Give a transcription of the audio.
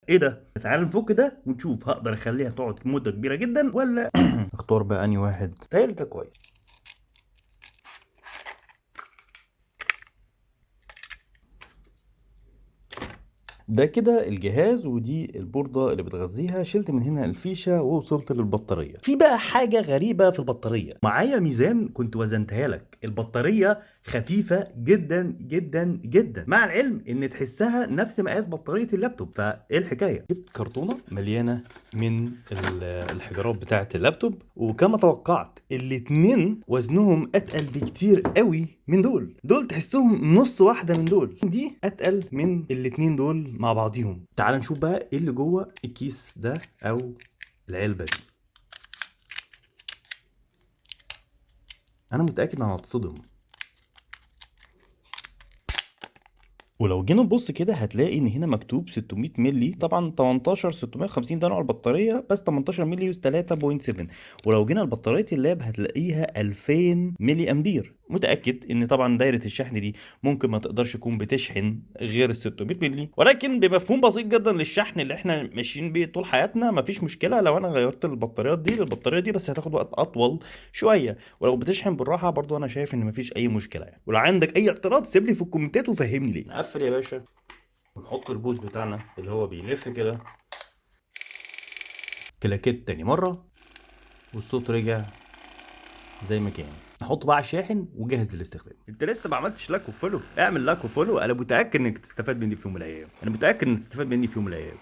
ايه ده؟ تعال نفك ده ونشوف هقدر اخليها تقعد مده كبيره جدا ولا اختار بقى انهي واحد. تهيألي ده كويس. ده كده الجهاز ودي البوردة اللي بتغذيها. شلت من هنا الفيشة ووصلت للبطارية. في بقى حاجة غريبة في البطارية. معايا ميزان كنت وزنتها لك. البطارية خفيفة جدا جدا جدا، مع العلم ان تحسها نفس مقاس بطارية اللابتوب. فايه الحكاية؟ جبت كرتونة مليانة من الحجارات بتاعة اللابتوب، وكما توقعت الاتنين وزنهم اتقل بكتير قوي من دول تحسهم نص واحدة من دي اتقل من الاتنين دول مع بعضيهم. تعال نشوف بقى ايه اللي جوه الكيس ده او العلبة دي. انا متأكد انها هتصدم. ولو جينا نبص كده هتلاقي ان هنا مكتوب 600 مللي. طبعا 18 650 ده نوع البطاريه، بس 18 مللي يوز 3.7. ولو جينا لبطاريه اللاب هتلاقيها 2000 ملي امبير. متاكد ان طبعا دايره الشحن دي ممكن ما تقدرش تكون بتشحن غير ال 600 مللي، ولكن بمفهوم بسيط جدا للشحن اللي احنا ماشيين بيه طول حياتنا مفيش مشكله لو انا غيرت البطاريات دي للبطاريه دي، بس هتاخد وقت اطول شويه. ولو بتشحن بالراحه برضو انا شايف ان مفيش اي مشكله يعني. ولو عندك اي اعتراض سيب لي في الكومنتات وفهمني ليه. نقفل يا باشا ونحط البوز بتاعنا اللي هو بيلف كده. كلاكيت تاني مره والصوت رجع زي ما كان. نحطه بقى على الشاحن وجاهز للاستخدام. انت لسه ما عملتش لايك وفولو؟ اعمل لايك وفولو. انا متاكد انك تستفاد مني في يوم من الايام. انا متاكد انك تستفاد مني في يوم من الايام.